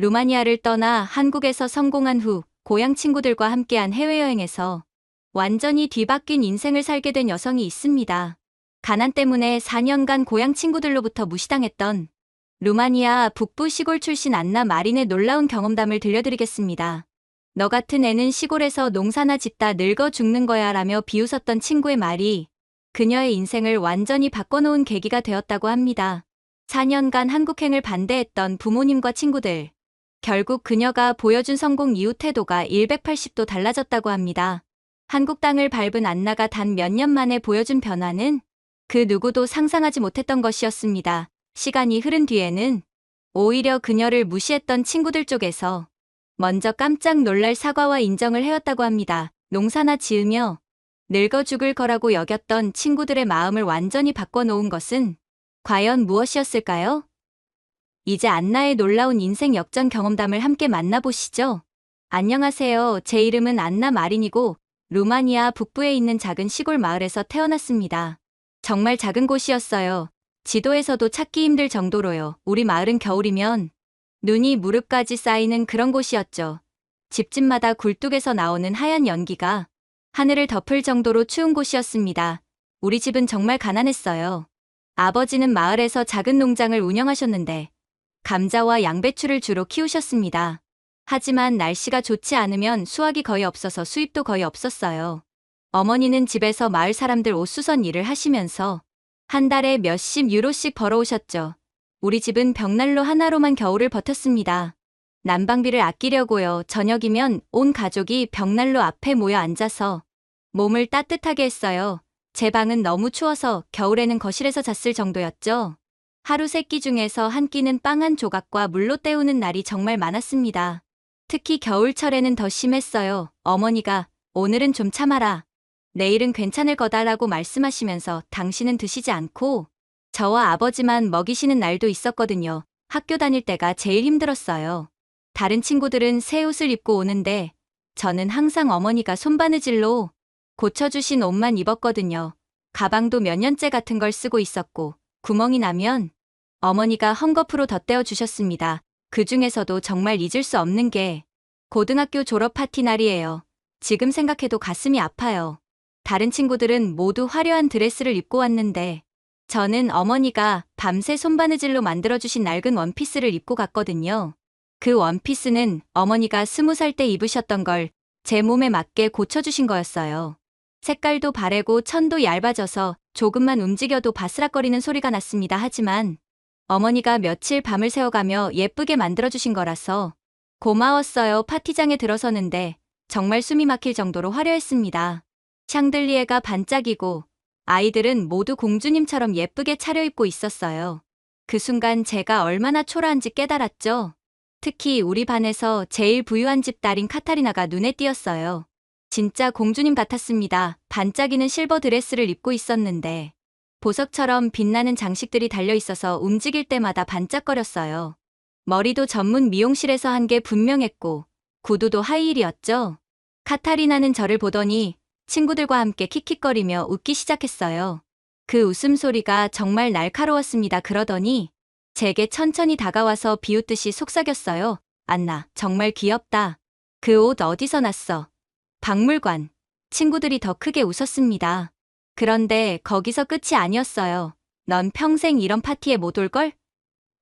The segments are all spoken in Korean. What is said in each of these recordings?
루마니아를 떠나 한국에서 성공한 후 고향 친구들과 함께한 해외여행에서 완전히 뒤바뀐 인생을 살게 된 여성이 있습니다. 가난 때문에 4년간 고향 친구들로부터 무시당했던 루마니아 북부 시골 출신 안나 마린의 놀라운 경험담을 들려드리겠습니다. 너 같은 애는 시골에서 농사나 짓다 늙어 죽는 거야 라며 비웃었던 친구의 말이 그녀의 인생을 완전히 바꿔놓은 계기가 되었다고 합니다. 4년간 한국행을 반대했던 부모님과 친구들. 결국 그녀가 보여준 성공 이후 태도가 180도 달라졌다고 합니다. 한국 땅을 밟은 안나가 단 몇 년 만에 보여준 변화는 그 누구도 상상하지 못했던 것이었습니다. 시간이 흐른 뒤에는 오히려 그녀를 무시했던 친구들 쪽에서 먼저 깜짝 놀랄 사과와 인정을 해왔다고 합니다. 농사나 지으며 늙어 죽을 거라고 여겼던 친구들의 마음을 완전히 바꿔놓은 것은 과연 무엇이었을까요? 이제 안나의 놀라운 인생 역전 경험담을 함께 만나보시죠. 안녕하세요. 제 이름은 안나 마린이고 루마니아 북부에 있는 작은 시골 마을에서 태어났습니다. 정말 작은 곳이었어요. 지도에서도 찾기 힘들 정도로요. 우리 마을은 겨울이면 눈이 무릎까지 쌓이는 그런 곳이었죠. 집집마다 굴뚝에서 나오는 하얀 연기가 하늘을 덮을 정도로 추운 곳이었습니다. 우리 집은 정말 가난했어요. 아버지는 마을에서 작은 농장을 운영하셨는데 감자와 양배추를 주로 키우셨습니다. 하지만 날씨가 좋지 않으면 수확이 거의 없어서 수입도 거의 없었어요. 어머니는 집에서 마을 사람들 옷 수선 일을 하시면서 한 달에 몇십 유로씩 벌어오셨죠. 우리 집은 벽난로 하나로만 겨울을 버텼습니다. 난방비를 아끼려고요. 저녁이면 온 가족이 벽난로 앞에 모여 앉아서 몸을 따뜻하게 했어요. 제 방은 너무 추워서 겨울에는 거실에서 잤을 정도였죠. 하루 세 끼 중에서 한 끼는 빵 한 조각과 물로 때우는 날이 정말 많았습니다. 특히 겨울철에는 더 심했어요. 어머니가 오늘은 좀 참아라. 내일은 괜찮을 거다라고 말씀하시면서 당신은 드시지 않고 저와 아버지만 먹이시는 날도 있었거든요. 학교 다닐 때가 제일 힘들었어요. 다른 친구들은 새 옷을 입고 오는데 저는 항상 어머니가 손바느질로 고쳐주신 옷만 입었거든요. 가방도 몇 년째 같은 걸 쓰고 있었고 구멍이 나면 어머니가 헝겊으로 덧대어 주셨습니다. 그 중에서도 정말 잊을 수 없는 게 고등학교 졸업 파티 날이에요. 지금 생각해도 가슴이 아파요. 다른 친구들은 모두 화려한 드레스를 입고 왔는데 저는 어머니가 밤새 손바느질로 만들어주신 낡은 원피스를 입고 갔거든요. 그 원피스는 어머니가 20살 때 입으셨던 걸 제 몸에 맞게 고쳐주신 거였어요. 색깔도 바래고 천도 얇아져서 조금만 움직여도 바스락거리는 소리가 났습니다. 하지만 어머니가 며칠 밤을 새워가며 예쁘게 만들어주신 거라서 고마웠어요. 파티장에 들어서는데 정말 숨이 막힐 정도로 화려했습니다. 샹들리에가 반짝이고 아이들은 모두 공주님처럼 예쁘게 차려입고 있었어요. 그 순간 제가 얼마나 초라한지 깨달았죠. 특히 우리 반에서 제일 부유한 집 딸인 카타리나가 눈에 띄었어요. 진짜 공주님 같았습니다. 반짝이는 실버 드레스를 입고 있었는데 보석처럼 빛나는 장식들이 달려있어서 움직일 때마다 반짝거렸어요. 머리도 전문 미용실에서 한 게 분명했고 구두도 하이힐이었죠. 카타리나는 저를 보더니 친구들과 함께 킥킥거리며 웃기 시작했어요. 그 웃음소리가 정말 날카로웠습니다. 그러더니 제게 천천히 다가와서 비웃듯이 속삭였어요. 안나, 정말 귀엽다. 그 옷 어디서 났어? 박물관. 친구들이 더 크게 웃었습니다. 그런데 거기서 끝이 아니었어요. 넌 평생 이런 파티에 못 올걸?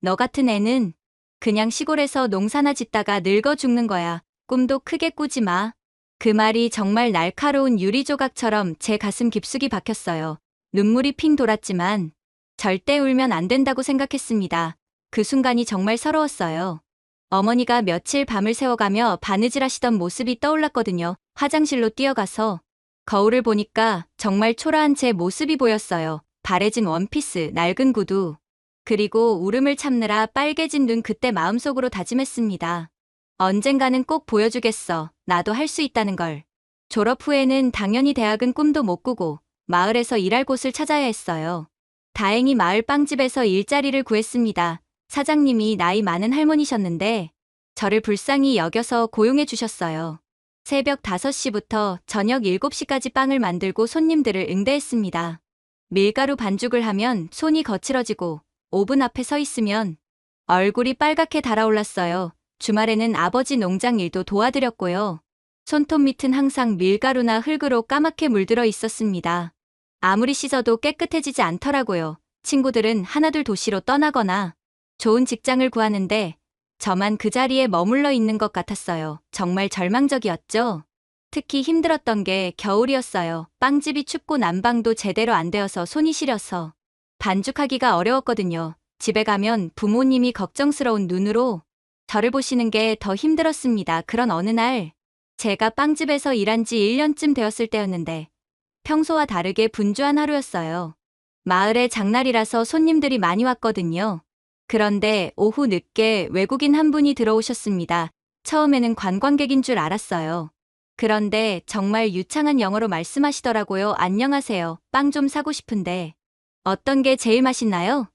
너 같은 애는 그냥 시골에서 농사나 짓다가 늙어 죽는 거야. 꿈도 크게 꾸지 마. 그 말이 정말 날카로운 유리조각처럼 제 가슴 깊숙이 박혔어요. 눈물이 핑 돌았지만 절대 울면 안 된다고 생각했습니다. 그 순간이 정말 서러웠어요. 어머니가 며칠 밤을 새워가며 바느질하시던 모습이 떠올랐거든요. 화장실로 뛰어가서 거울을 보니까 정말 초라한 제 모습이 보였어요. 바래진 원피스, 낡은 구두, 그리고 울음을 참느라 빨개진 눈. 그때 마음속으로 다짐했습니다. 언젠가는 꼭 보여주겠어. 나도 할 수 있다는 걸. 졸업 후에는 당연히 대학은 꿈도 못 꾸고 마을에서 일할 곳을 찾아야 했어요. 다행히 마을 빵집에서 일자리를 구했습니다. 사장님이 나이 많은 할머니셨는데 저를 불쌍히 여겨서 고용해 주셨어요. 새벽 5시부터 저녁 7시까지 빵을 만들고 손님들을 응대했습니다. 밀가루 반죽을 하면 손이 거칠어지고 오븐 앞에 서 있으면 얼굴이 빨갛게 달아올랐어요. 주말에는 아버지 농장 일도 도와드렸고요. 손톱 밑은 항상 밀가루나 흙으로 까맣게 물들어 있었습니다. 아무리 씻어도 깨끗해지지 않더라고요. 친구들은 하나둘 도시로 떠나거나 좋은 직장을 구하는데 저만 그 자리에 머물러 있는 것 같았어요. 정말 절망적이었죠. 특히 힘들었던 게 겨울이었어요. 빵집이 춥고 난방도 제대로 안 되어서 손이 시려서 반죽하기가 어려웠거든요. 집에 가면 부모님이 걱정스러운 눈으로 저를 보시는 게 더 힘들었습니다. 그런 어느 날 제가 빵집에서 일한 지 1년쯤 되었을 때였는데 평소와 다르게 분주한 하루였어요. 마을에 장날이라서 손님들이 많이 왔거든요. 그런데 오후 늦게 외국인 한 분이 들어오셨습니다. 처음에는 관광객인 줄 알았어요. 그런데 정말 유창한 영어로 말씀하시더라고요. 안녕하세요. 빵 좀 사고 싶은데 어떤 게 제일 맛있나요?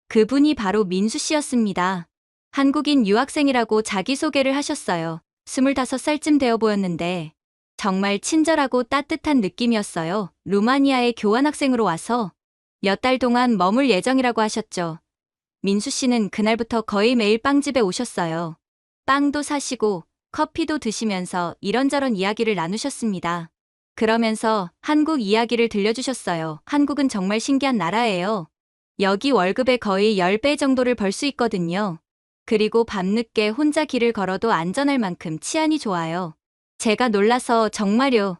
그분이 바로 민수 씨였습니다. 한국인 유학생이라고 자기소개를 하셨어요. 25살쯤 되어 보였는데 정말 친절하고 따뜻한 느낌이었어요. 루마니아에 교환학생으로 와서 몇 달 동안 머물 예정이라고 하셨죠. 민수 씨는 그날부터 거의 매일 빵집에 오셨어요. 빵도 사시고 커피도 드시면서 이런저런 이야기를 나누셨습니다. 그러면서 한국 이야기를 들려주셨어요. 한국은 정말 신기한 나라예요. 여기 월급의 거의 10배 정도를 벌 수 있거든요. 그리고 밤늦게 혼자 길을 걸어도 안전할 만큼 치안이 좋아요. 제가 놀라서 정말요?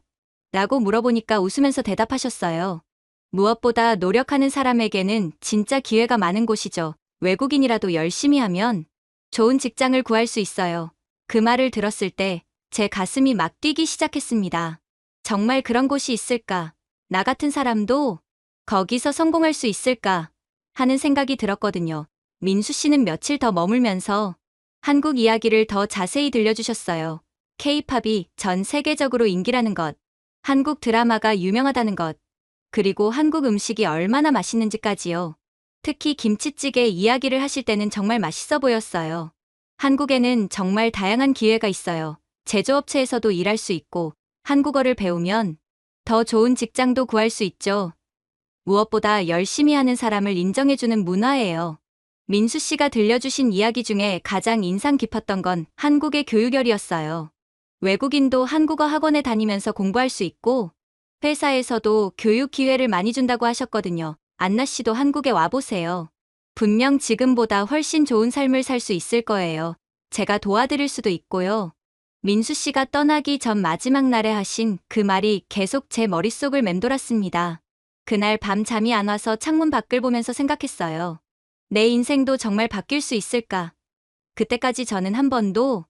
라고 물어보니까 웃으면서 대답하셨어요. 무엇보다 노력하는 사람에게는 진짜 기회가 많은 곳이죠. 외국인이라도 열심히 하면 좋은 직장을 구할 수 있어요. 그 말을 들었을 때 제 가슴이 막 뛰기 시작했습니다. 정말 그런 곳이 있을까? 나 같은 사람도 거기서 성공할 수 있을까? 하는 생각이 들었거든요. 민수 씨는 며칠 더 머물면서 한국 이야기를 더 자세히 들려주셨어요. K-팝이 전 세계적으로 인기라는 것, 한국 드라마가 유명하다는 것, 그리고 한국 음식이 얼마나 맛있는지까지요. 특히 김치찌개 이야기를 하실 때는 정말 맛있어 보였어요. 한국에는 정말 다양한 기회가 있어요. 제조업체에서도 일할 수 있고 한국어를 배우면 더 좋은 직장도 구할 수 있죠. 무엇보다 열심히 하는 사람을 인정해주는 문화예요. 민수 씨가 들려주신 이야기 중에 가장 인상 깊었던 건 한국의 교육열이었어요. 외국인도 한국어 학원에 다니면서 공부할 수 있고 회사에서도 교육 기회를 많이 준다고 하셨거든요. 안나 씨도 한국에 와보세요. 분명 지금보다 훨씬 좋은 삶을 살 수 있을 거예요. 제가 도와드릴 수도 있고요. 민수 씨가 떠나기 전 마지막 날에 하신 그 말이 계속 제 머릿속을 맴돌았습니다. 그날 밤 잠이 안 와서 창문 밖을 보면서 생각했어요. 내 인생도 정말 바뀔 수 있을까? 그때까지 저는 한 번도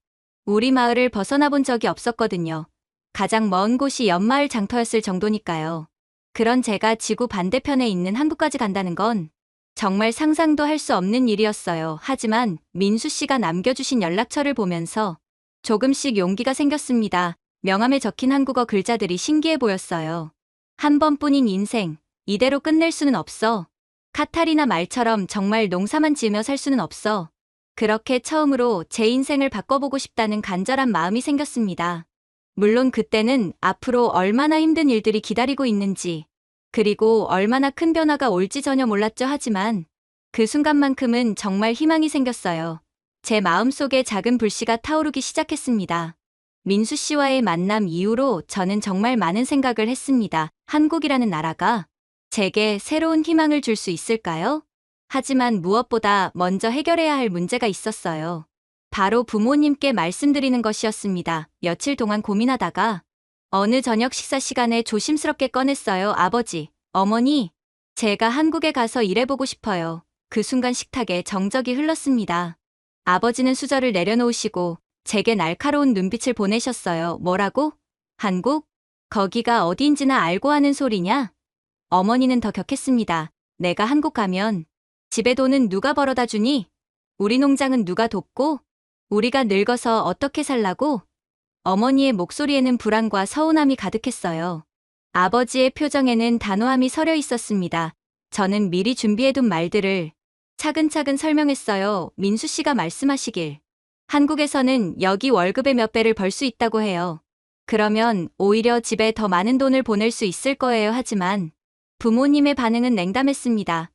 우리 마을을 벗어나 본 적이 없었거든요. 가장 먼 곳이 옆마을 장터였을 정도니까요. 그런 제가 지구 반대편에 있는 한국까지 간다는 건 정말 상상도 할 수 없는 일이었어요. 하지만 민수 씨가 남겨주신 연락처를 보면서 조금씩 용기가 생겼습니다. 명함에 적힌 한국어 글자들이 신기해 보였어요. 한 번뿐인 인생, 이대로 끝낼 수는 없어. 카타리나 말처럼 정말 농사만 지으며 살 수는 없어. 그렇게 처음으로 제 인생을 바꿔보고 싶다는 간절한 마음이 생겼습니다. 물론 그때는 앞으로 얼마나 힘든 일들이 기다리고 있는지, 그리고 얼마나 큰 변화가 올지 전혀 몰랐죠. 하지만 그 순간만큼은 정말 희망이 생겼어요. 제 마음속에 작은 불씨가 타오르기 시작했습니다. 민수 씨와의 만남 이후로 저는 정말 많은 생각을 했습니다. 한국이라는 나라가 제게 새로운 희망을 줄 수 있을까요? 하지만 무엇보다 먼저 해결해야 할 문제가 있었어요. 바로 부모님께 말씀드리는 것이었습니다. 며칠 동안 고민하다가 어느 저녁 식사 시간에 조심스럽게 꺼냈어요. 아버지, 어머니, 제가 한국에 가서 일해보고 싶어요. 그 순간 식탁에 정적이 흘렀습니다. 아버지는 수저를 내려놓으시고 제게 날카로운 눈빛을 보내셨어요. 뭐라고? 한국? 거기가 어디인지나 알고 하는 소리냐? 어머니는 더 격했습니다. 내가 한국 가면 집에 돈은 누가 벌어다 주니? 우리 농장은 누가 돕고? 우리가 늙어서 어떻게 살라고? 어머니의 목소리에는 불안과 서운함이 가득했어요. 아버지의 표정에는 단호함이 서려 있었습니다. 저는 미리 준비해둔 말들을 차근차근 설명했어요. 민수 씨가 말씀하시길. 한국에서는 여기 월급의 몇 배를 벌 수 있다고 해요. 그러면 오히려 집에 더 많은 돈을 보낼 수 있을 거예요. 하지만 부모님의 반응은 냉담했습니다.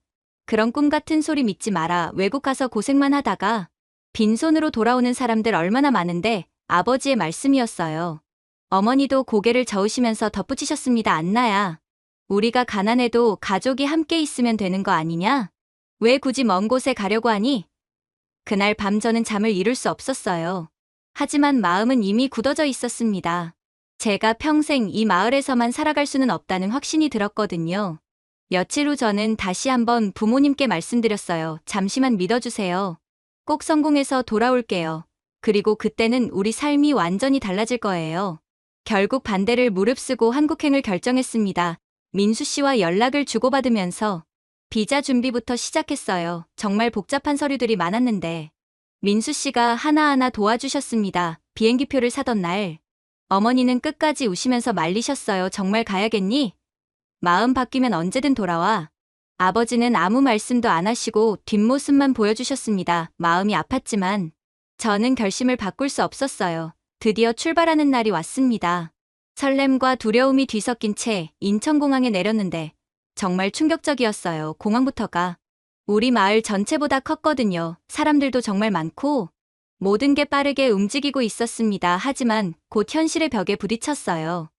그런 꿈 같은 소리 믿지 마라. 외국 가서 고생만 하다가 빈손으로 돌아오는 사람들 얼마나 많은데 아버지의 말씀이었어요. 어머니도 고개를 저으시면서 덧붙이셨습니다. 안나야. 우리가 가난해도 가족이 함께 있으면 되는 거 아니냐? 왜 굳이 먼 곳에 가려고 하니? 그날 밤 저는 잠을 이룰 수 없었어요. 하지만 마음은 이미 굳어져 있었습니다. 제가 평생 이 마을에서만 살아갈 수는 없다는 확신이 들었거든요. 며칠 후 저는 다시 한번 부모님께 말씀드렸어요. 잠시만 믿어주세요. 꼭 성공해서 돌아올게요. 그리고 그때는 우리 삶이 완전히 달라질 거예요. 결국 반대를 무릅쓰고 한국행을 결정했습니다. 민수 씨와 연락을 주고받으면서 비자 준비부터 시작했어요. 정말 복잡한 서류들이 많았는데 민수 씨가 하나하나 도와주셨습니다. 비행기표를 사던 날 어머니는 끝까지 우시면서 말리셨어요. 정말 가야겠니? 마음 바뀌면 언제든 돌아와. 아버지는 아무 말씀도 안 하시고 뒷모습만 보여주셨습니다. 마음이 아팠지만 저는 결심을 바꿀 수 없었어요. 드디어 출발하는 날이 왔습니다. 설렘과 두려움이 뒤섞인 채 인천공항에 내렸는데 정말 충격적이었어요. 공항부터가 우리 마을 전체보다 컸거든요. 사람들도 정말 많고 모든 게 빠르게 움직이고 있었습니다. 하지만 곧 현실의 벽에 부딪혔어요.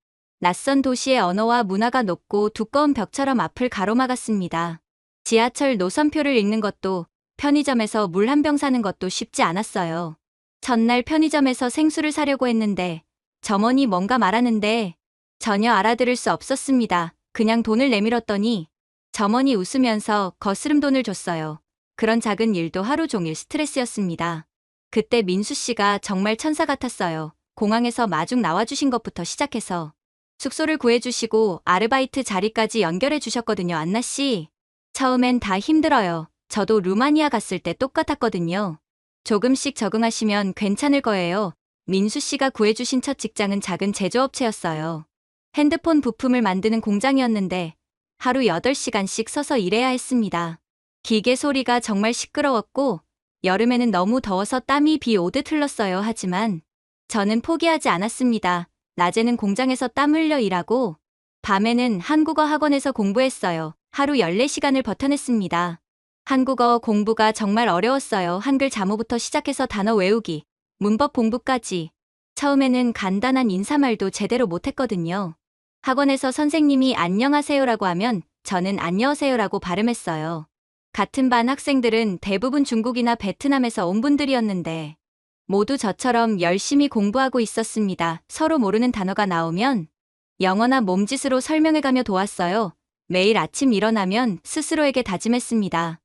낯선 도시의 언어와 문화가 높고 두꺼운 벽처럼 앞을 가로막았습니다. 지하철 노선표를 읽는 것도 편의점에서 물 한 병 사는 것도 쉽지 않았어요. 전날 편의점에서 생수를 사려고 했는데 점원이 뭔가 말하는데 전혀 알아들을 수 없었습니다. 그냥 돈을 내밀었더니 점원이 웃으면서 거스름 돈을 줬어요. 그런 작은 일도 하루 종일 스트레스였습니다. 그때 민수 씨가 정말 천사 같았어요. 공항에서 마중 나와주신 것부터 시작해서 숙소를 구해주시고 아르바이트 자리까지 연결해 주셨거든요. 안나 씨. 처음엔 다 힘들어요. 저도 루마니아 갔을 때 똑같았거든요. 조금씩 적응하시면 괜찮을 거예요. 민수 씨가 구해주신 첫 직장은 작은 제조업체였어요. 핸드폰 부품을 만드는 공장이었는데 하루 8시간씩 서서 일해야 했습니다. 기계 소리가 정말 시끄러웠고 여름에는 너무 더워서 땀이 비 오듯 흘렀어요. 하지만 저는 포기하지 않았습니다. 낮에는 공장에서 땀 흘려 일하고 밤에는 한국어 학원에서 공부했어요. 하루 14시간을 버텨냈습니다. 한국어 공부가 정말 어려웠어요. 한글 자모부터 시작해서 단어 외우기, 문법 공부까지. 처음에는 간단한 인사말도 제대로 못했거든요. 학원에서 선생님이 안녕하세요라고 하면 저는 안녕하세요라고 발음했어요. 같은 반 학생들은 대부분 중국이나 베트남에서 온 분들이었는데 모두 저처럼 열심히 공부하고 있었습니다. 서로 모르는 단어가 나오면 영어나 몸짓으로 설명해가며 도왔어요. 매일 아침 일어나면 스스로에게 다짐했습니다.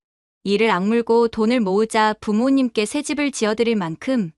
이를 악물고 돈을 모으자 부모님께 새 집을 지어드릴 만큼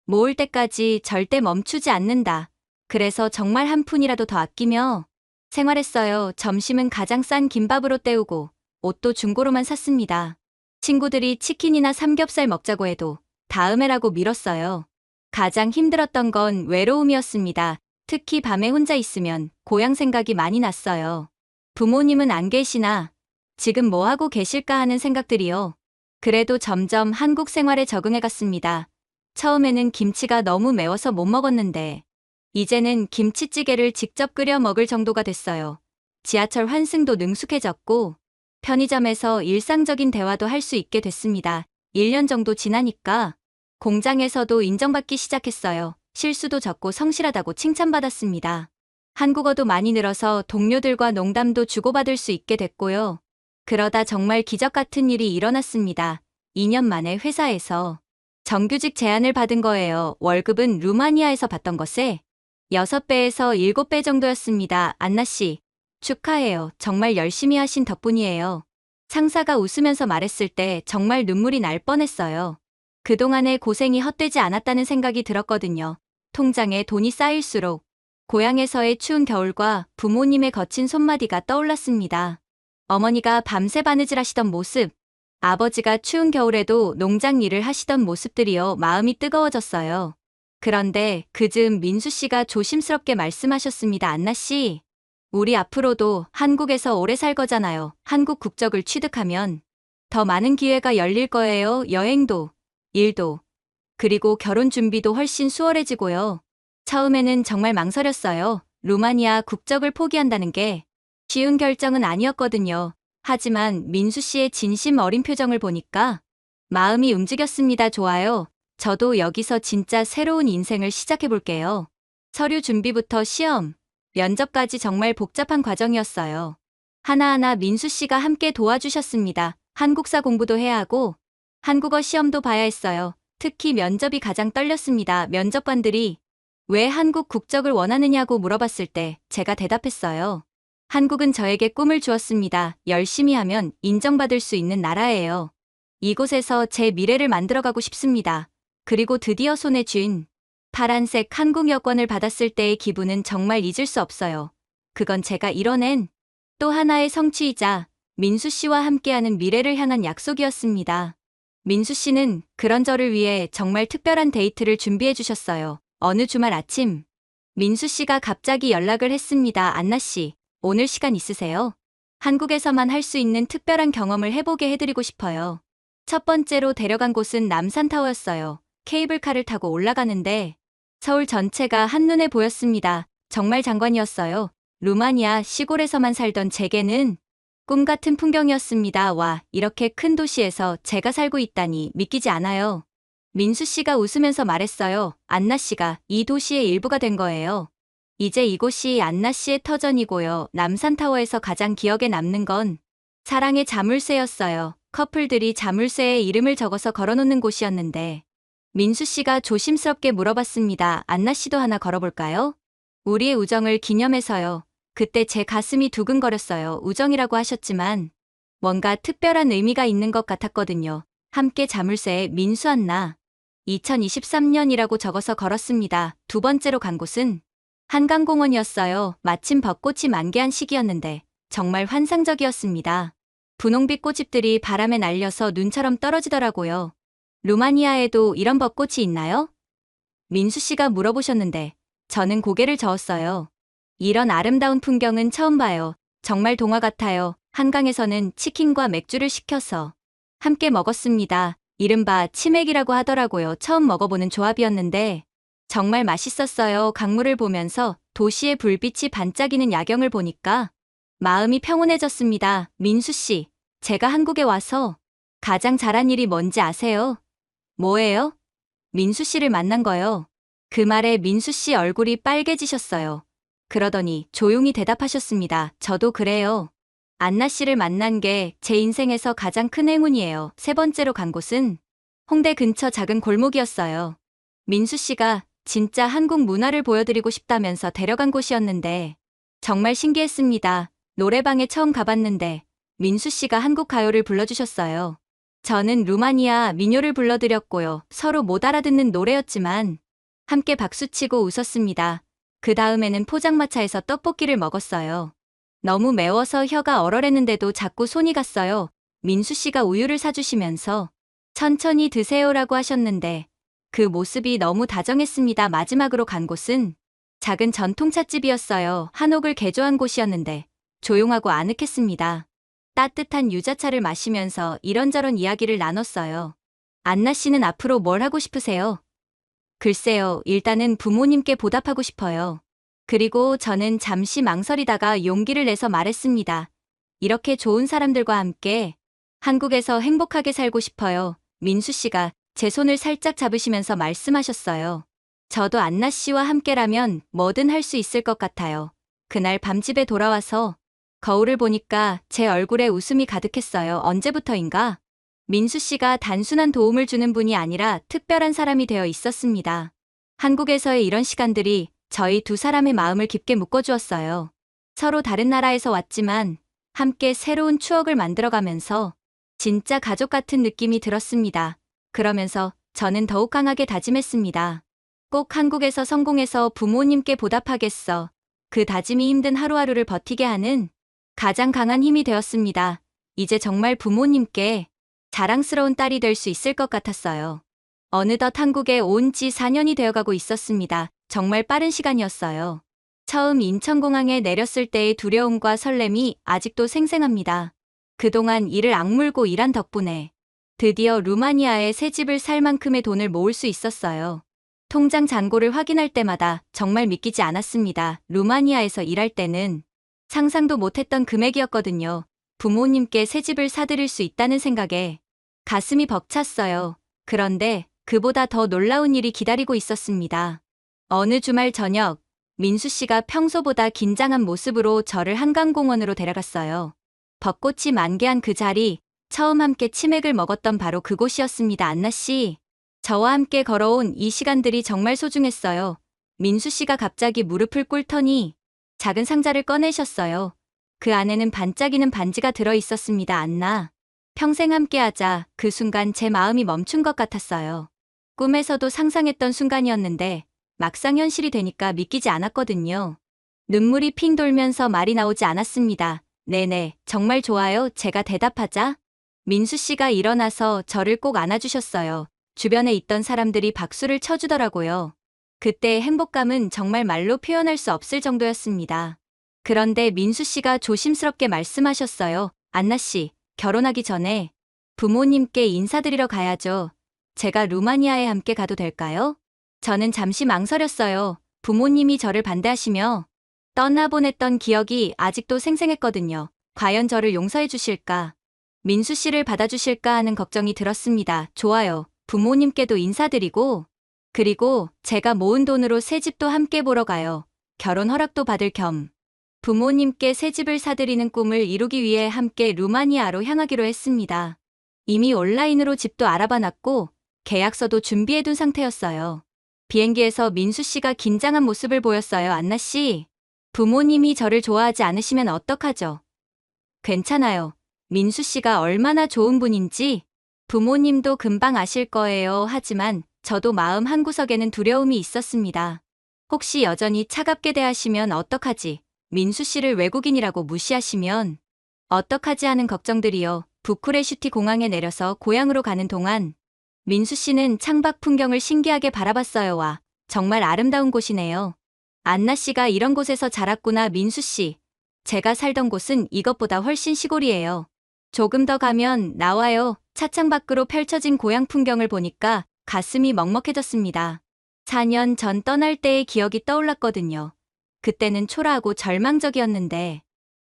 모을 때까지 절대 멈추지 않는다. 그래서 정말 한 푼이라도 더 아끼며 생활했어요. 점심은 가장 싼 김밥으로 때우고 옷도 중고로만 샀습니다. 친구들이 치킨이나 삼겹살 먹자고 해도 다음에라고 미뤘어요. 가장 힘들었던 건 외로움이었습니다. 특히 밤에 혼자 있으면 고향 생각이 많이 났어요. 부모님은 안 계시나 지금 뭐 하고 계실까 하는 생각들이요. 그래도 점점 한국 생활에 적응해갔습니다. 처음에는 김치가 너무 매워서 못 먹었는데 이제는 김치찌개를 직접 끓여 먹을 정도가 됐어요. 지하철 환승도 능숙해졌고 편의점에서 일상적인 대화도 할 수 있게 됐습니다. 1년 정도 지나니까 공장에서도 인정받기 시작했어요. 실수도 적고 성실하다고 칭찬받았습니다. 한국어도 많이 늘어서 동료들과 농담도 주고받을 수 있게 됐고요. 그러다 정말 기적 같은 일이 일어났습니다. 2년 만에 회사에서 정규직 제안을 받은 거예요. 월급은 루마니아에서 받던 것에 6배에서 7배 정도였습니다. 안나 씨, 축하해요. 정말 열심히 하신 덕분이에요. 상사가 웃으면서 말했을 때 정말 눈물이 날 뻔했어요. 그동안의 고생이 헛되지 않았다는 생각이 들었거든요. 통장에 돈이 쌓일수록 고향에서의 추운 겨울과 부모님의 거친 손마디가 떠올랐습니다. 어머니가 밤새 바느질하시던 모습, 아버지가 추운 겨울에도 농장 일을 하시던 모습들이요. 마음이 뜨거워졌어요. 그런데 그즈음 민수 씨가 조심스럽게 말씀하셨습니다. 안나 씨, 우리 앞으로도 한국에서 오래 살 거잖아요. 한국 국적을 취득하면 더 많은 기회가 열릴 거예요. 여행도, 일도, 그리고 결혼 준비도 훨씬 수월해지고요. 처음에는 정말 망설였어요. 루마니아 국적을 포기한다는 게 쉬운 결정은 아니었거든요. 하지만 민수 씨의 진심 어린 표정을 보니까 마음이 움직였습니다. 좋아요. 저도 여기서 진짜 새로운 인생을 시작해 볼게요. 서류 준비부터 시험, 면접까지 정말 복잡한 과정이었어요. 하나하나 민수 씨가 함께 도와주셨습니다. 한국사 공부도 해야 하고 한국어 시험도 봐야 했어요. 특히 면접이 가장 떨렸습니다. 면접관들이 왜 한국 국적을 원하느냐고 물어봤을 때 제가 대답했어요. 한국은 저에게 꿈을 주었습니다. 열심히 하면 인정받을 수 있는 나라예요. 이곳에서 제 미래를 만들어가고 싶습니다. 그리고 드디어 손에 쥔 파란색 한국 여권을 받았을 때의 기분은 정말 잊을 수 없어요. 그건 제가 이뤄낸 또 하나의 성취이자 민수 씨와 함께하는 미래를 향한 약속이었습니다. 민수 씨는 그런 저를 위해 정말 특별한 데이트를 준비해 주셨어요. 어느 주말 아침, 민수 씨가 갑자기 연락을 했습니다. 안나 씨, 오늘 시간 있으세요? 한국에서만 할 수 있는 특별한 경험을 해보게 해드리고 싶어요. 첫 번째로 데려간 곳은 남산타워였어요. 케이블카를 타고 올라가는데 서울 전체가 한눈에 보였습니다. 정말 장관이었어요. 루마니아 시골에서만 살던 제게는 꿈 같은 풍경이었습니다. 와, 이렇게 큰 도시에서 제가 살고 있다니 믿기지 않아요. 민수 씨가 웃으면서 말했어요. 안나 씨가 이 도시의 일부가 된 거예요. 이제 이곳이 안나 씨의 터전이고요. 남산타워에서 가장 기억에 남는 건 사랑의 자물쇠였어요. 커플들이 자물쇠에 이름을 적어서 걸어놓는 곳이었는데 민수 씨가 조심스럽게 물어봤습니다. 안나 씨도 하나 걸어볼까요? 우리의 우정을 기념해서요. 그때 제 가슴이 두근거렸어요. 우정이라고 하셨지만 뭔가 특별한 의미가 있는 것 같았거든요. 함께 자물쇠에 민수 안나 2023년이라고 적어서 걸었습니다. 두 번째로 간 곳은 한강공원이었어요. 마침 벚꽃이 만개한 시기였는데 정말 환상적이었습니다. 분홍빛 꽃잎들이 바람에 날려서 눈처럼 떨어지더라고요. 루마니아에도 이런 벚꽃이 있나요? 민수 씨가 물어보셨는데 저는 고개를 저었어요. 이런 아름다운 풍경은 처음 봐요. 정말 동화 같아요. 한강에서는 치킨과 맥주를 시켜서 함께 먹었습니다. 이른바 치맥이라고 하더라고요. 처음 먹어보는 조합이었는데 정말 맛있었어요. 강물을 보면서 도시의 불빛이 반짝이는 야경을 보니까 마음이 평온해졌습니다. 민수 씨, 제가 한국에 와서 가장 잘한 일이 뭔지 아세요? 뭐예요? 민수 씨를 만난 거요. 그 말에 민수 씨 얼굴이 빨개지셨어요. 그러더니 조용히 대답하셨습니다. 저도 그래요. 안나 씨를 만난 게 제 인생에서 가장 큰 행운이에요. 세 번째로 간 곳은 홍대 근처 작은 골목이었어요. 민수 씨가 진짜 한국 문화를 보여드리고 싶다면서 데려간 곳이었는데 정말 신기했습니다. 노래방에 처음 가봤는데 민수 씨가 한국 가요를 불러주셨어요. 저는 루마니아 민요를 불러드렸고요. 서로 못 알아듣는 노래였지만 함께 박수치고 웃었습니다. 그 다음에는 포장마차에서 떡볶이를 먹었어요. 너무 매워서 혀가 얼얼했는데도 자꾸 손이 갔어요. 민수 씨가 우유를 사주시면서 천천히 드세요라고 하셨는데 그 모습이 너무 다정했습니다. 마지막으로 간 곳은 작은 전통찻집이었어요. 한옥을 개조한 곳이었는데 조용하고 아늑했습니다. 따뜻한 유자차를 마시면서 이런저런 이야기를 나눴어요. 안나 씨는 앞으로 뭘 하고 싶으세요? 글쎄요, 일단은 부모님께 보답하고 싶어요. 그리고 저는 잠시 망설이다가 용기를 내서 말했습니다. 이렇게 좋은 사람들과 함께 한국에서 행복하게 살고 싶어요. 민수 씨가 제 손을 살짝 잡으시면서 말씀하셨어요. 저도 안나 씨와 함께라면 뭐든 할 수 있을 것 같아요. 그날 밤 집에 돌아와서 거울을 보니까 제 얼굴에 웃음이 가득했어요. 언제부터인가? 민수 씨가 단순한 도움을 주는 분이 아니라 특별한 사람이 되어 있었습니다. 한국에서의 이런 시간들이 저희 두 사람의 마음을 깊게 묶어주었어요. 서로 다른 나라에서 왔지만 함께 새로운 추억을 만들어가면서 진짜 가족 같은 느낌이 들었습니다. 그러면서 저는 더욱 강하게 다짐했습니다. 꼭 한국에서 성공해서 부모님께 보답하겠어. 그 다짐이 힘든 하루하루를 버티게 하는 가장 강한 힘이 되었습니다. 이제 정말 부모님께 자랑스러운 딸이 될 수 있을 것 같았어요. 어느덧 한국에 온 지 4년이 되어가고 있었습니다. 정말 빠른 시간이었어요. 처음 인천공항에 내렸을 때의 두려움과 설렘이 아직도 생생합니다. 그동안 이를 악물고 일한 덕분에 드디어 루마니아에 새 집을 살 만큼의 돈을 모을 수 있었어요. 통장 잔고를 확인할 때마다 정말 믿기지 않았습니다. 루마니아에서 일할 때는 상상도 못했던 금액이었거든요. 부모님께 새 집을 사드릴 수 있다는 생각에 가슴이 벅찼어요. 그런데 그보다 더 놀라운 일이 기다리고 있었습니다. 어느 주말 저녁, 민수 씨가 평소보다 긴장한 모습으로 저를 한강공원으로 데려갔어요. 벚꽃이 만개한 그 자리, 처음 함께 치맥을 먹었던 바로 그곳이었습니다. 안나 씨. 저와 함께 걸어온 이 시간들이 정말 소중했어요. 민수 씨가 갑자기 무릎을 꿇더니 작은 상자를 꺼내셨어요. 그 안에는 반짝이는 반지가 들어 있었습니다. 안나. 평생 함께하자. 그 순간 제 마음이 멈춘 것 같았어요. 꿈에서도 상상했던 순간이었는데 막상 현실이 되니까 믿기지 않았거든요. 눈물이 핑 돌면서 말이 나오지 않았습니다. 네네, 정말 좋아요. 제가 대답하자. 민수 씨가 일어나서 저를 꼭 안아주셨어요. 주변에 있던 사람들이 박수를 쳐주더라고요. 그때의 행복감은 정말 말로 표현할 수 없을 정도였습니다. 그런데 민수 씨가 조심스럽게 말씀하셨어요. 안나 씨, 결혼하기 전에 부모님께 인사드리러 가야죠. 제가 루마니아에 함께 가도 될까요? 저는 잠시 망설였어요. 부모님이 저를 반대하시며 떠나보냈던 기억이 아직도 생생했거든요. 과연 저를 용서해 주실까? 민수 씨를 받아주실까 하는 걱정이 들었습니다. 좋아요. 부모님께도 인사드리고, 그리고 제가 모은 돈으로 새 집도 함께 보러 가요. 결혼 허락도 받을 겸 부모님께 새 집을 사드리는 꿈을 이루기 위해 함께 루마니아로 향하기로 했습니다. 이미 온라인으로 집도 알아봐놨고 계약서도 준비해둔 상태였어요. 비행기에서 민수 씨가 긴장한 모습을 보였어요. 안나 씨, 부모님이 저를 좋아하지 않으시면 어떡하죠? 괜찮아요. 민수 씨가 얼마나 좋은 분인지 부모님도 금방 아실 거예요. 하지만 저도 마음 한구석에는 두려움이 있었습니다. 혹시 여전히 차갑게 대하시면 어떡하지? 민수 씨를 외국인이라고 무시하시면 어떡하지 하는 걱정들이요. 부쿠레슈티 공항에 내려서 고향으로 가는 동안 민수 씨는 창밖 풍경을 신기하게 바라봤어요. 와, 정말 아름다운 곳이네요. 안나 씨가 이런 곳에서 자랐구나. 민수 씨, 제가 살던 곳은 이것보다 훨씬 시골이에요. 조금 더 가면 나와요. 차창 밖으로 펼쳐진 고향 풍경을 보니까 가슴이 먹먹해졌습니다. 4년 전 떠날 때의 기억이 떠올랐거든요. 그때는 초라하고 절망적이었는데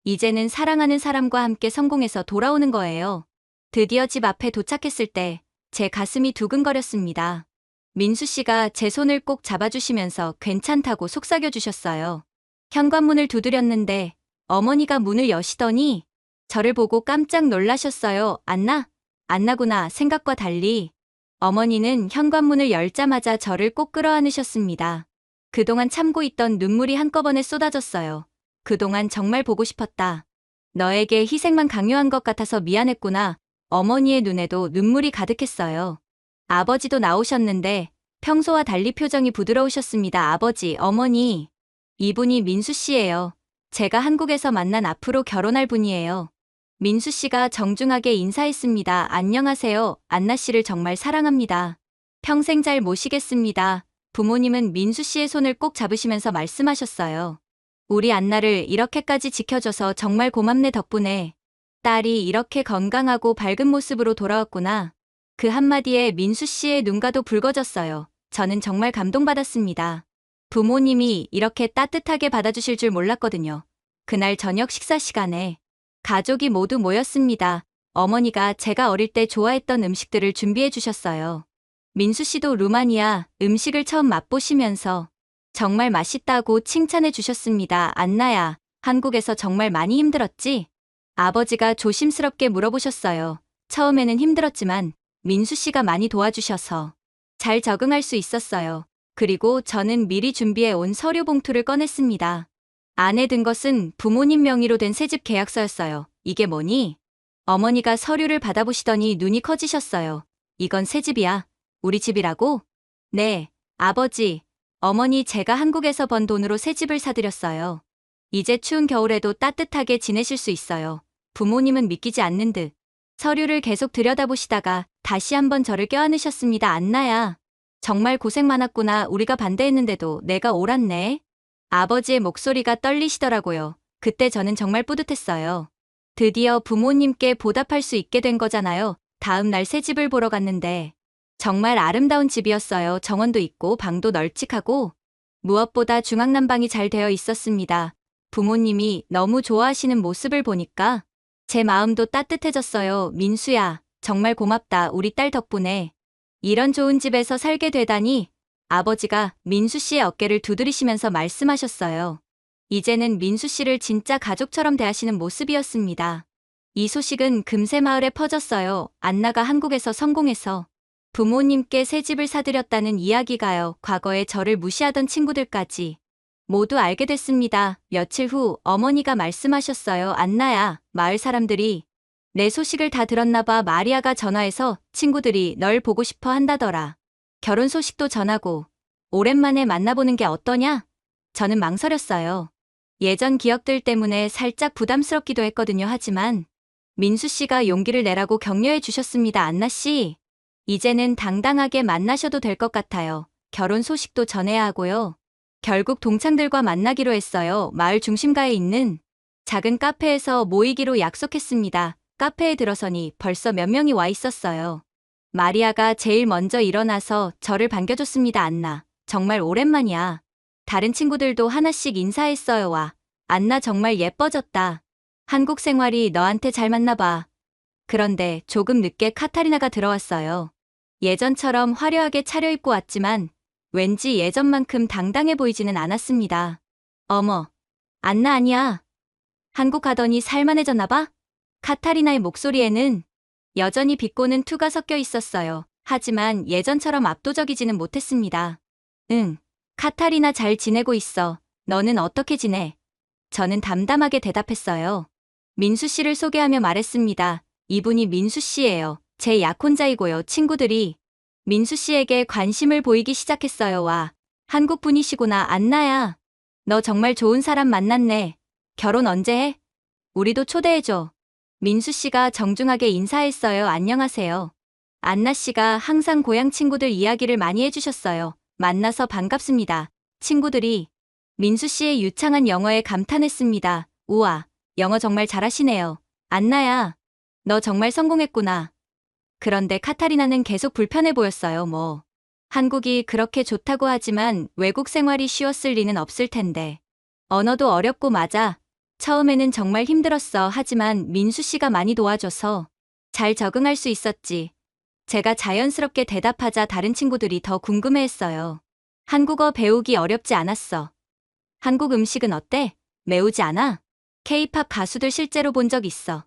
이제는 사랑하는 사람과 함께 성공해서 돌아오는 거예요. 드디어 집 앞에 도착했을 때 제 가슴이 두근거렸습니다. 민수 씨가 제 손을 꼭 잡아주시면서 괜찮다고 속삭여주셨어요. 현관문을 두드렸는데 어머니가 문을 여시더니 저를 보고 깜짝 놀라셨어요. 안나? 안나구나. 생각과 달리 어머니는 현관문을 열자마자 저를 꼭 끌어안으셨습니다. 그동안 참고 있던 눈물이 한꺼번에 쏟아졌어요. 그동안 정말 보고 싶었다. 너에게 희생만 강요한 것 같아서 미안했구나. 어머니의 눈에도 눈물이 가득했어요. 아버지도 나오셨는데 평소와 달리 표정이 부드러우셨습니다. 아버지, 어머니. 이분이 민수 씨예요. 제가 한국에서 만난 앞으로 결혼할 분이에요. 민수 씨가 정중하게 인사했습니다. 안녕하세요. 안나 씨를 정말 사랑합니다. 평생 잘 모시겠습니다. 부모님은 민수 씨의 손을 꼭 잡으시면서 말씀하셨어요. 우리 안나를 이렇게까지 지켜줘서 정말 고맙네. 덕분에 딸이 이렇게 건강하고 밝은 모습으로 돌아왔구나. 그 한마디에 민수 씨의 눈가도 붉어졌어요. 저는 정말 감동받았습니다. 부모님이 이렇게 따뜻하게 받아주실 줄 몰랐거든요. 그날 저녁 식사 시간에 가족이 모두 모였습니다. 어머니가 제가 어릴 때 좋아했던 음식들을 준비해 주셨어요. 민수 씨도 루마니아 음식을 처음 맛보시면서 정말 맛있다고 칭찬해 주셨습니다. 안나야, 한국에서 정말 많이 힘들었지? 아버지가 조심스럽게 물어보셨어요. 처음에는 힘들었지만 민수 씨가 많이 도와주셔서 잘 적응할 수 있었어요. 그리고 저는 미리 준비해 온 서류 봉투를 꺼냈습니다. 안에 든 것은 부모님 명의로 된 새집 계약서였어요. 이게 뭐니? 어머니가 서류를 받아보시더니 눈이 커지셨어요. 이건 새 집이야. 우리 집이라고? 네, 아버지, 어머니, 제가 한국에서 번 돈으로 새 집을 사드렸어요. 이제 추운 겨울에도 따뜻하게 지내실 수 있어요. 부모님은 믿기지 않는 듯 서류를 계속 들여다보시다가 다시 한번 저를 껴안으셨습니다. 안나야, 정말 고생 많았구나. 우리가 반대했는데도 내가 옳았네. 아버지의 목소리가 떨리시더라고요. 그때 저는 정말 뿌듯했어요. 드디어 부모님께 보답할 수 있게 된 거잖아요. 다음 날 새 집을 보러 갔는데 정말 아름다운 집이었어요. 정원도 있고 방도 널찍하고 무엇보다 중앙난방이 잘 되어 있었습니다. 부모님이 너무 좋아하시는 모습을 보니까 제 마음도 따뜻해졌어요. 민수야, 정말 고맙다. 우리 딸 덕분에 이런 좋은 집에서 살게 되다니. 아버지가 민수 씨의 어깨를 두드리시면서 말씀하셨어요. 이제는 민수 씨를 진짜 가족처럼 대하시는 모습이었습니다. 이 소식은 금세 마을에 퍼졌어요. 안나가 한국에서 성공해서 부모님께 새 집을 사드렸다는 이야기가요. 과거에 저를 무시하던 친구들까지 모두 알게 됐습니다. 며칠 후 어머니가 말씀하셨어요. 안나야, 마을 사람들이 내 소식을 다 들었나 봐. 마리아가 전화해서 친구들이 널 보고 싶어 한다더라. 결혼 소식도 전하고 오랜만에 만나보는 게 어떠냐? 저는 망설였어요. 예전 기억들 때문에 살짝 부담스럽기도 했거든요. 하지만 민수 씨가 용기를 내라고 격려해 주셨습니다. 안나 씨, 이제는 당당하게 만나셔도 될 것 같아요. 결혼 소식도 전해야 하고요. 결국 동창들과 만나기로 했어요. 마을 중심가에 있는 작은 카페에서 모이기로 약속했습니다. 카페에 들어서니 벌써 몇 명이 와 있었어요. 마리아가 제일 먼저 일어나서 저를 반겨줬습니다. 안나, 정말 오랜만이야. 다른 친구들도 하나씩 인사했어요. 와, 안나 정말 예뻐졌다. 한국 생활이 너한테 잘 맞나 봐. 그런데 조금 늦게 카타리나가 들어왔어요. 예전처럼 화려하게 차려입고 왔지만 왠지 예전만큼 당당해 보이지는 않았습니다. 어머, 안나 아니야. 한국 가더니 살만해졌나 봐? 카타리나의 목소리에는 여전히 비꼬는 투가 섞여 있었어요. 하지만 예전처럼 압도적이지는 못했습니다. 응, 카타리나 잘 지내고 있어. 너는 어떻게 지내? 저는 담담하게 대답했어요. 민수 씨를 소개하며 말했습니다. 이분이 민수 씨예요. 제 약혼자이고요. 친구들이 민수 씨에게 관심을 보이기 시작했어요. 와, 한국 분이시구나. 안나야. 너 정말 좋은 사람 만났네. 결혼 언제 해? 우리도 초대해줘. 민수 씨가 정중하게 인사했어요. 안녕하세요. 안나 씨가 항상 고향 친구들 이야기를 많이 해주셨어요. 만나서 반갑습니다. 친구들이 민수 씨의 유창한 영어에 감탄했습니다. 우와, 영어 정말 잘하시네요. 안나야, 너 정말 성공했구나. 그런데 카타리나는 계속 불편해 보였어요. 뭐, 한국이 그렇게 좋다고 하지만 외국 생활이 쉬웠을 리는 없을 텐데. 언어도 어렵고 맞아. 처음에는 정말 힘들었어. 하지만 민수 씨가 많이 도와줘서 잘 적응할 수 있었지. 제가 자연스럽게 대답하자 다른 친구들이 더 궁금해했어요. 한국어 배우기 어렵지 않았어. 한국 음식은 어때? 매우지 않아? K-팝 가수들 실제로 본 적 있어.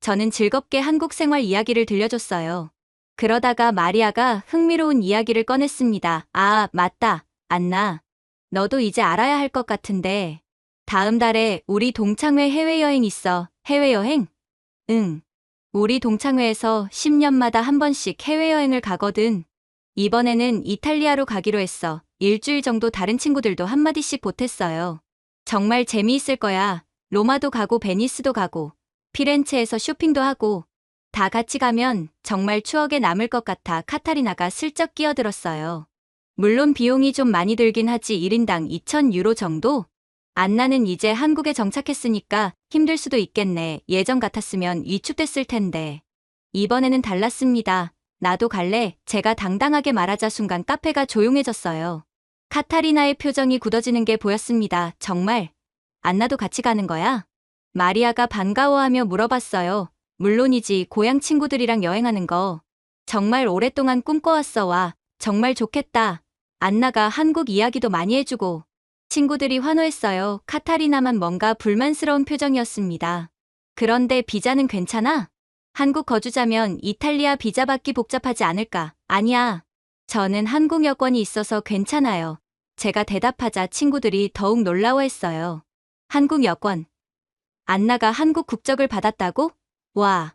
저는 즐겁게 한국 생활 이야기를 들려줬어요. 그러다가 마리아가 흥미로운 이야기를 꺼냈습니다. 아, 맞다. 안나. 너도 이제 알아야 할 것 같은데. 다음 달에 우리 동창회 해외여행 있어. 해외여행? 응. 우리 동창회에서 10년마다 한 번씩 해외여행을 가거든. 이번에는 이탈리아로 가기로 했어. 일주일 정도 다른 친구들도 한마디씩 보탰어요. 정말 재미있을 거야. 로마도 가고 베니스도 가고 피렌체에서 쇼핑도 하고 다 같이 가면 정말 추억에 남을 것 같아. 카타리나가 슬쩍 끼어들었어요. 물론 비용이 좀 많이 들긴 하지. 1인당 2,000유로 정도? 안나는 이제 한국에 정착했으니까 힘들 수도 있겠네. 예전 같았으면 위축됐을 텐데. 이번에는 달랐습니다. 나도 갈래. 제가 당당하게 말하자 순간 카페가 조용해졌어요. 카타리나의 표정이 굳어지는 게 보였습니다. 정말? 안나도 같이 가는 거야? 마리아가 반가워하며 물어봤어요. 물론이지. 고향 친구들이랑 여행하는 거 정말 오랫동안 꿈꿔왔어. 와, 정말 좋겠다. 안나가 한국 이야기도 많이 해주고 친구들이 환호했어요. 카타리나만 뭔가 불만스러운 표정이었습니다. 그런데 비자는 괜찮아? 한국 거주자면 이탈리아 비자 받기 복잡하지 않을까? 아니야. 저는 한국 여권이 있어서 괜찮아요. 제가 대답하자 친구들이 더욱 놀라워했어요. 한국 여권. 안나가 한국 국적을 받았다고? 와.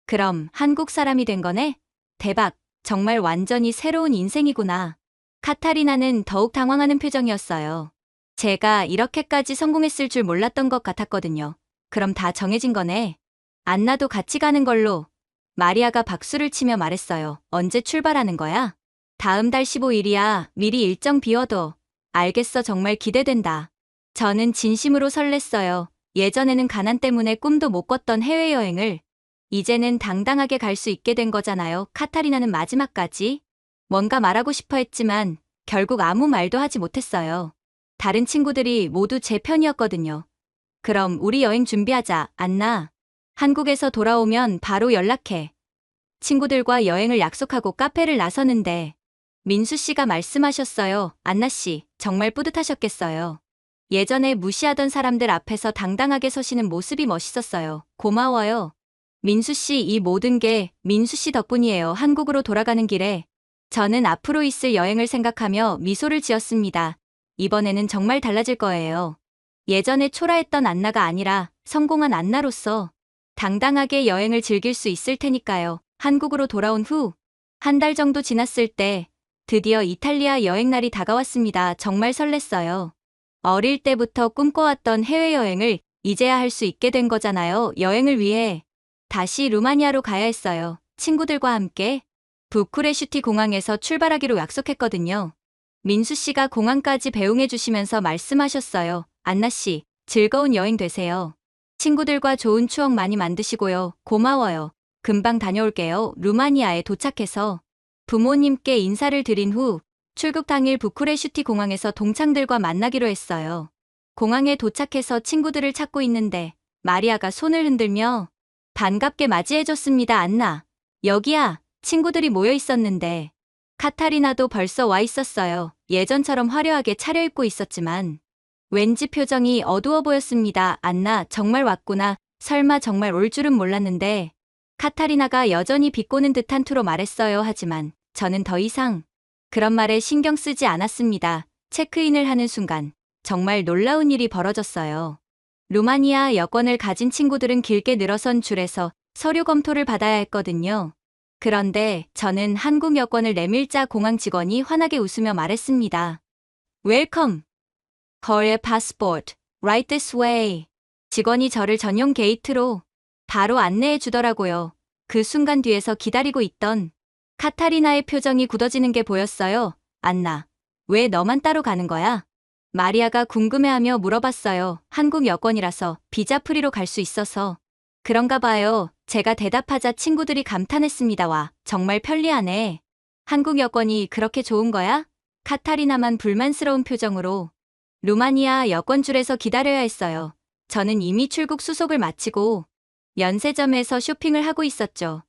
그럼 한국 사람이 된 거네? 대박. 정말 완전히 새로운 인생이구나. 카타리나는 더욱 당황하는 표정이었어요. 제가 이렇게까지 성공했을 줄 몰랐던 것 같았거든요. 그럼 다 정해진 거네. 안나도 같이 가는 걸로. 마리아가 박수를 치며 말했어요. 언제 출발하는 거야? 다음 달 15일이야. 미리 일정 비워둬. 알겠어. 정말 기대된다. 저는 진심으로 설렜어요. 예전에는 가난 때문에 꿈도 못 꿨던 해외여행을 이제는 당당하게 갈 수 있게 된 거잖아요. 카타리나는 마지막까지 뭔가 말하고 싶어 했지만 결국 아무 말도 하지 못했어요. 다른 친구들이 모두 제 편이었거든요. 그럼 우리 여행 준비하자. 안나. 한국에서 돌아오면 바로 연락해. 친구들과 여행을 약속하고 카페를 나서는데 민수 씨가 말씀하셨어요. 안나 씨, 정말 뿌듯하셨겠어요. 예전에 무시하던 사람들 앞에서 당당하게 서시는 모습이 멋있었어요. 고마워요. 민수 씨, 이 모든 게 민수 씨 덕분이에요. 한국으로 돌아가는 길에 저는 앞으로 있을 여행을 생각하며 미소를 지었습니다. 이번에는 정말 달라질 거예요. 예전에 초라했던 안나가 아니라 성공한 안나로서 당당하게 여행을 즐길 수 있을 테니까요. 한국으로 돌아온 후 한 달 정도 지났을 때 드디어 이탈리아 여행 날이 다가왔습니다. 정말 설렜어요. 어릴 때부터 꿈꿔왔던 해외여행을 이제야 할 수 있게 된 거잖아요. 여행을 위해 다시 루마니아로 가야 했어요. 친구들과 함께 부쿠레슈티 공항에서 출발하기로 약속했거든요. 민수 씨가 공항까지 배웅해 주시면서 말씀하셨어요. 안나 씨, 즐거운 여행 되세요. 친구들과 좋은 추억 많이 만드시고요. 고마워요. 금방 다녀올게요. 루마니아에 도착해서 부모님께 인사를 드린 후 출국 당일 부쿠레슈티 공항에서 동창들과 만나기로 했어요. 공항에 도착해서 친구들을 찾고 있는데 마리아가 손을 흔들며 반갑게 맞이해줬습니다. 안나, 여기야. 친구들이 모여 있었는데 카타리나도 벌써 와 있었어요. 예전처럼 화려하게 차려입고 있었지만 왠지 표정이 어두워 보였습니다. 안나, 정말 왔구나. 설마 정말 올 줄은 몰랐는데 카타리나가 여전히 비꼬는 듯한 투로 말했어요. 하지만 저는 더 이상 그런 말에 신경 쓰지 않았습니다. 체크인을 하는 순간 정말 놀라운 일이 벌어졌어요. 루마니아 여권을 가진 친구들은 길게 늘어선 줄에서 서류 검토를 받아야 했거든요. 그런데 저는 한국 여권을 내밀자 공항 직원이 환하게 웃으며 말했습니다. Welcome. Korea passport. Right this way. 직원이 저를 전용 게이트로 바로 안내해 주더라고요. 그 순간 뒤에서 기다리고 있던 카타리나의 표정이 굳어지는 게 보였어요. 안나, 왜 너만 따로 가는 거야? 마리아가 궁금해하며 물어봤어요. 한국 여권이라서 비자 프리로 갈 수 있어서. 그런가 봐요. 제가 대답하자 친구들이 감탄했습니다. 와, 정말 편리하네. 한국 여권이 그렇게 좋은 거야? 카타리나만 불만스러운 표정으로 루마니아 여권줄에서 기다려야 했어요. 저는 이미 출국 수속을 마치고 면세점에서 쇼핑을 하고 있었죠.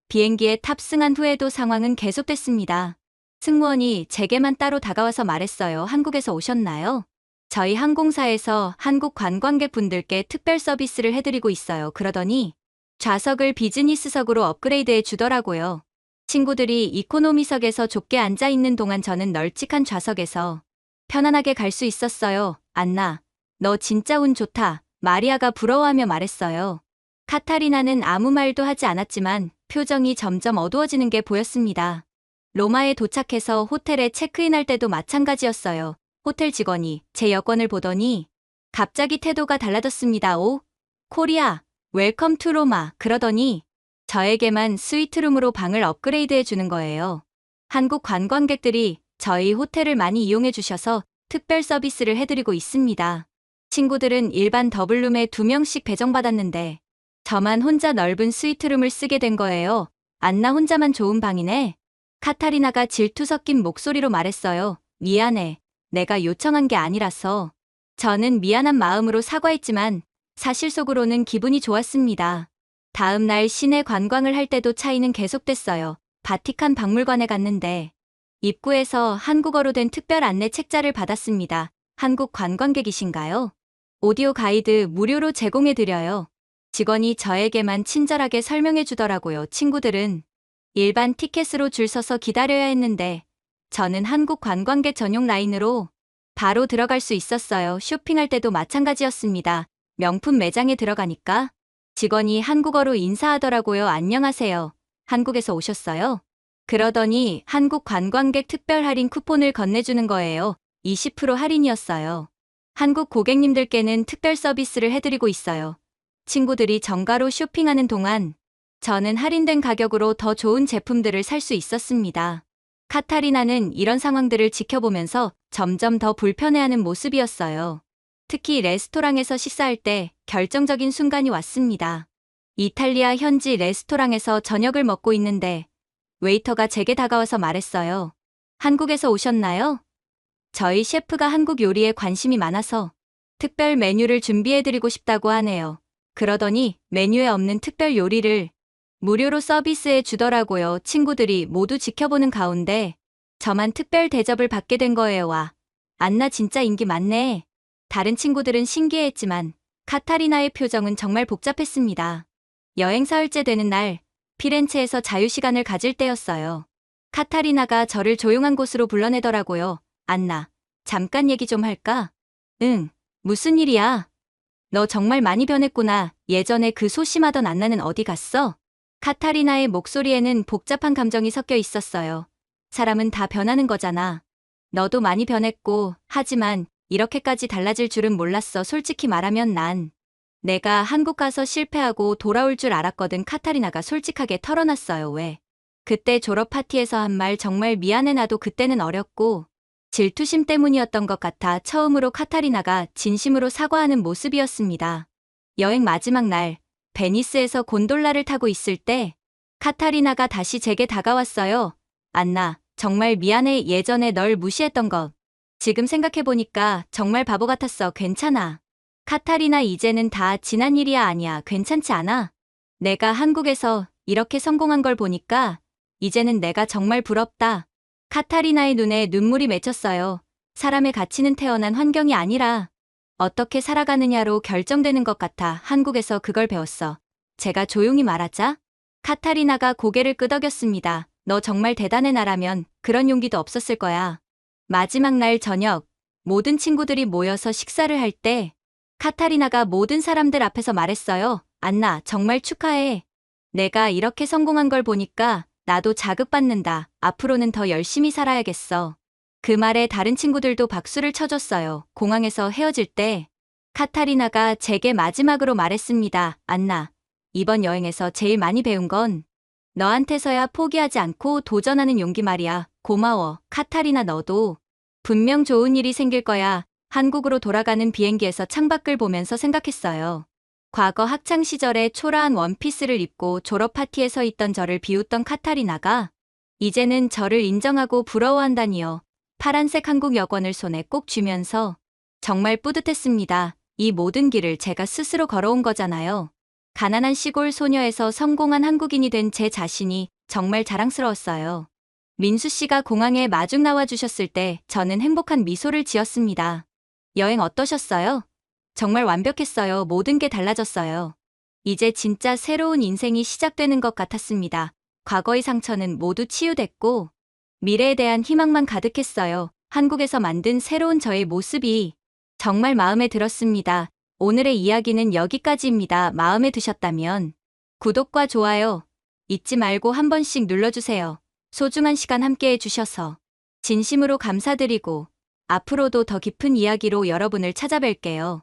비행기에 탑승한 후에도 상황은 계속됐습니다. 승무원이 제게만 따로 다가와서 말했어요. 한국에서 오셨나요? 저희 항공사에서 한국 관광객분들께 특별 서비스를 해드리고 있어요. 그러더니 좌석을 비즈니스석으로 업그레이드해 주더라고요. 친구들이 이코노미석에서 좁게 앉아 있는 동안 저는 널찍한 좌석에서 편안하게 갈 수 있었어요. 안나, 너 진짜 운 좋다. 마리아가 부러워하며 말했어요. 카타리나는 아무 말도 하지 않았지만 표정이 점점 어두워지는 게 보였습니다. 로마에 도착해서 호텔에 체크인할 때도 마찬가지였어요. 호텔 직원이 제 여권을 보더니 갑자기 태도가 달라졌습니다. 오, 코리아, 웰컴 투 로마. 그러더니 저에게만 스위트룸으로 방을 업그레이드해 주는 거예요. 한국 관광객들이 저희 호텔을 많이 이용해 주셔서 특별 서비스를 해드리고 있습니다. 친구들은 일반 더블룸에 2명씩 배정받았는데 저만 혼자 넓은 스위트룸을 쓰게 된 거예요. 안나 혼자만 좋은 방이네. 카타리나가 질투 섞인 목소리로 말했어요. 미안해. 내가 요청한 게 아니라서. 저는 미안한 마음으로 사과했지만 사실 속으로는 기분이 좋았습니다. 다음 날 시내 관광을 할 때도 차이는 계속됐어요. 바티칸 박물관에 갔는데 입구에서 한국어로 된 특별 안내 책자를 받았습니다. 한국 관광객이신가요? 오디오 가이드 무료로 제공해드려요. 직원이 저에게만 친절하게 설명해 주더라고요. 친구들은 일반 티켓으로 줄 서서 기다려야 했는데 저는 한국 관광객 전용 라인으로 바로 들어갈 수 있었어요. 쇼핑할 때도 마찬가지였습니다. 명품 매장에 들어가니까 직원이 한국어로 인사하더라고요. 안녕하세요. 한국에서 오셨어요? 그러더니 한국 관광객 특별 할인 쿠폰을 건네주는 거예요. 20% 할인이었어요. 한국 고객님들께는 특별 서비스를 해드리고 있어요. 친구들이 정가로 쇼핑하는 동안 저는 할인된 가격으로 더 좋은 제품들을 살 수 있었습니다. 카타리나는 이런 상황들을 지켜보면서 점점 더 불편해하는 모습이었어요. 특히 레스토랑에서 식사할 때 결정적인 순간이 왔습니다. 이탈리아 현지 레스토랑에서 저녁을 먹고 있는데 웨이터가 제게 다가와서 말했어요. 한국에서 오셨나요? 저희 셰프가 한국 요리에 관심이 많아서 특별 메뉴를 준비해드리고 싶다고 하네요. 그러더니 메뉴에 없는 특별 요리를 무료로 서비스해 주더라고요. 친구들이 모두 지켜보는 가운데 저만 특별 대접을 받게 된 거예요. 와, 안나 진짜 인기 많네. 다른 친구들은 신기해했지만 카타리나의 표정은 정말 복잡했습니다. 여행 사흘째 되는 날, 피렌체에서 자유시간을 가질 때였어요. 카타리나가 저를 조용한 곳으로 불러내더라고요. 안나, 잠깐 얘기 좀 할까? 응, 무슨 일이야? 너 정말 많이 변했구나. 예전에 그 소심하던 안나는 어디 갔어? 카타리나의 목소리에는 복잡한 감정이 섞여 있었어요. 사람은 다 변하는 거잖아. 너도 많이 변했고, 하지만 이렇게까지 달라질 줄은 몰랐어. 솔직히 말하면 내가 한국 가서 실패하고 돌아올 줄 알았거든. 카타리나가 솔직하게 털어놨어요. 왜? 그때 졸업 파티에서 한 말 정말 미안해. 나도 그때는 어렸고 질투심 때문이었던 것 같아. 처음으로 카타리나가 진심으로 사과하는 모습이었습니다. 여행 마지막 날, 베니스에서 곤돌라를 타고 있을 때 카타리나가 다시 제게 다가왔어요. 안나, 정말 미안해. 예전에 널 무시했던 것. 지금 생각해보니까 정말 바보 같았어. 괜찮아. 카타리나, 이제는 다 지난 일이야. 아니야. 괜찮지 않아? 내가 한국에서 이렇게 성공한 걸 보니까 이제는 내가 정말 부럽다. 카타리나의 눈에 눈물이 맺혔어요. 사람의 가치는 태어난 환경이 아니라 어떻게 살아가느냐로 결정되는 것 같아. 한국에서 그걸 배웠어. 제가 조용히 말하자 카타리나가 고개를 끄덕였습니다. 너 정말 대단해. 나라면 그런 용기도 없었을 거야. 마지막 날 저녁, 모든 친구들이 모여서 식사를 할 때 카타리나가 모든 사람들 앞에서 말했어요. 안나, 정말 축하해. 내가 이렇게 성공한 걸 보니까 나도 자극받는다. 앞으로는 더 열심히 살아야겠어. 그 말에 다른 친구들도 박수를 쳐줬어요. 공항에서 헤어질 때 카타리나가 제게 마지막으로 말했습니다. 안나, 이번 여행에서 제일 많이 배운 건 너한테서야 포기하지 않고 도전하는 용기 말이야. 고마워. 카타리나, 너도 분명 좋은 일이 생길 거야. 한국으로 돌아가는 비행기에서 창밖을 보면서 생각했어요. 과거 학창시절에 초라한 원피스를 입고 졸업 파티에 서 있던 저를 비웃던 카타리나가 이제는 저를 인정하고 부러워한다니요. 파란색 한국 여권을 손에 꼭 쥐면서 정말 뿌듯했습니다. 이 모든 길을 제가 스스로 걸어온 거잖아요. 가난한 시골 소녀에서 성공한 한국인이 된 제 자신이 정말 자랑스러웠어요. 민수 씨가 공항에 마중 나와주셨을 때 저는 행복한 미소를 지었습니다. 여행 어떠셨어요? 정말 완벽했어요. 모든 게 달라졌어요. 이제 진짜 새로운 인생이 시작되는 것 같았습니다. 과거의 상처는 모두 치유됐고 미래에 대한 희망만 가득했어요. 한국에서 만든 새로운 저의 모습이 정말 마음에 들었습니다. 오늘의 이야기는 여기까지입니다. 마음에 드셨다면 구독과 좋아요 잊지 말고 한 번씩 눌러주세요. 소중한 시간 함께 해주셔서 진심으로 감사드리고 앞으로도 더 깊은 이야기로 여러분을 찾아뵐게요.